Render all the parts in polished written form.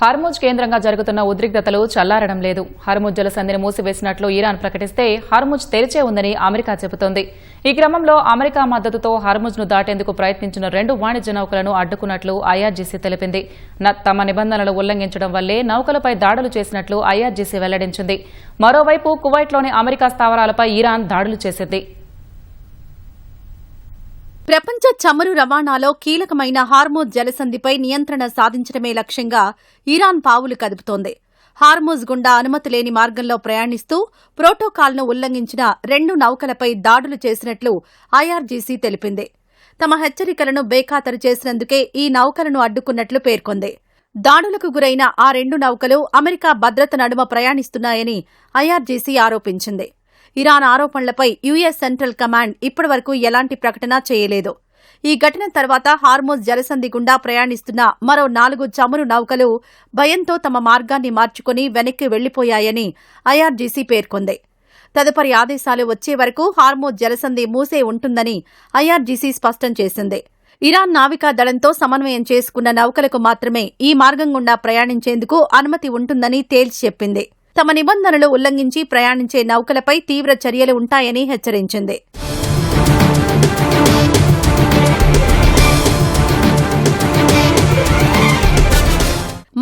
Hormuz కేంద్రంగా జరుగుతున్న ఉద్రిక్తతలు చల్లారడం లేదు. హార్ముజ్ జలసంధిని మూసివేసినట్లు ఇరాన్ ప్రకటిస్తే హార్ముజ్ తెరిచే ఉందని అమెరికా చెబుతోంది. ఈ క్రమంలో అమెరికా మద్దతుతో హార్ముజ్ను దాటేందుకు ప్రయత్నించిన 2 వాణిజ్య నౌకలను అడ్డుకున్నట్లు ఐఆర్జీసీ తెలిపింది. తమ నిబంధనలు ఉల్లంఘించడం వల్లే నౌకలపై దాడులు చేసినట్లు ఐఆర్జీసీ వెల్లడించింది. మరోవైపు కువైట్లోని అమెరికా స్థావరాలపై ఇరాన్ దాడులు చేసింది. ప్రపంచ చమురు రవాణాలో కీలకమైన హార్ముజ్ జలసంధిపై నియంత్రణ సాధించడమే లక్ష్యంగా ఇరాన్ పావులు కదుపుతోంది. హార్ముజ్ గుండా అనుమతి లేని మార్గంలో ప్రయాణిస్తూ ప్రోటోకాల్ను ఉల్లంఘించిన 2 నౌకలపై దాడులు చేసినట్లు ఐఆర్జీసీ తెలిపింది. తమ హెచ్చరికలను బేఖాతరు చేసినందుకే ఈ నౌకలను అడ్డుకున్నట్లు పేర్కొంది. దాడులకు గురైన ఆ 2 నౌకలు అమెరికా భద్రత నడుమ ప్రయాణిస్తున్నాయని ఐఆర్జీసీ ఆరోపించింది. ఇరాన్ ఆరోపణలపై యుఎస్ సెంట్రల్ కమాండ్ ఇప్పటివరకు ఎలాంటి ప్రకటన చేయలేదు. ఈ ఘటన తర్వాత హార్ముజ్ జలసంధి గుండా ప్రయాణిస్తున్న మరో 4 చమురు నౌకలు భయంతో తమ మార్గాన్ని మార్చుకుని వెనక్కి వెళ్లిపోయాయని ఐఆర్జీసీ పేర్కొంది. తదుపరి ఆదేశాలు వచ్చే వరకు హార్ముజ్ జలసంధి మూసే ఉంటుందని ఐఆర్జీసీ స్పష్టం చేసింది. ఇరాన్ నావికా దళంతో సమన్వయం చేసుకున్న నౌకలకు మాత్రమే ఈ మార్గం గుండా ప్రయాణించేందుకు అనుమతి ఉంటుందని తేల్చి చెప్పింది. తమ నిబంధనలు ఉల్లంఘించి ప్రయాణించే నౌకలపై తీవ్ర చర్యలు ఉంటాయని హెచ్చరించింది.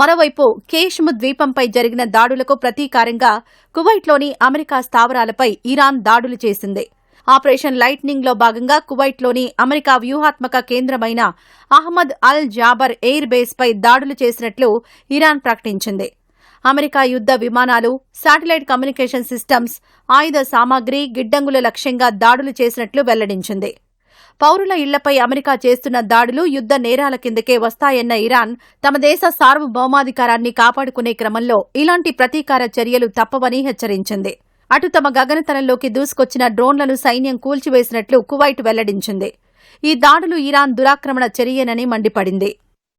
మరోవైపు కేష్మ్ ద్వీపంపై జరిగిన దాడులకు ప్రతీకారంగా కువైట్లోని అమెరికా స్థావరాలపై ఇరాన్ దాడులు చేసింది. ఆపరేషన్ లైట్నింగ్లో భాగంగా కువైట్లోని అమెరికా వ్యూహాత్మక కేంద్రమైన అహ్మద్ అల్ జాబర్ ఎయిర్ బేస్పై దాడులు చేసినట్లు ఇరాన్ ప్రకటించింది. అమెరికా యుద్ద విమానాలు, శాటిలైట్ కమ్యూనికేషన్ సిస్టమ్స్, ఆయుధ సామాగ్రి, గిడ్డంగుల లక్ష్యంగా దాడులు చేసినట్లు వెల్లడించింది. పౌరుల ఇళ్లపై అమెరికా చేస్తున్న దాడులు యుద్ద నేరాల కిందకే వస్తాయన్న ఇరాన్ తమ దేశ సార్వభౌమాధికారాన్ని కాపాడుకునే క్రమంలో ఇలాంటి ప్రతీకార చర్యలు తప్పవని హెచ్చరించింది. అటు తమ గగనతలంలోకి దూసుకొచ్చిన డ్రోన్లను సైన్యం కూల్చివేసినట్లు కువైట్ వెల్లడించింది. ఈ దాడులు ఇరాన్ దురాక్రమణ చర్యేనని మండిపడింది.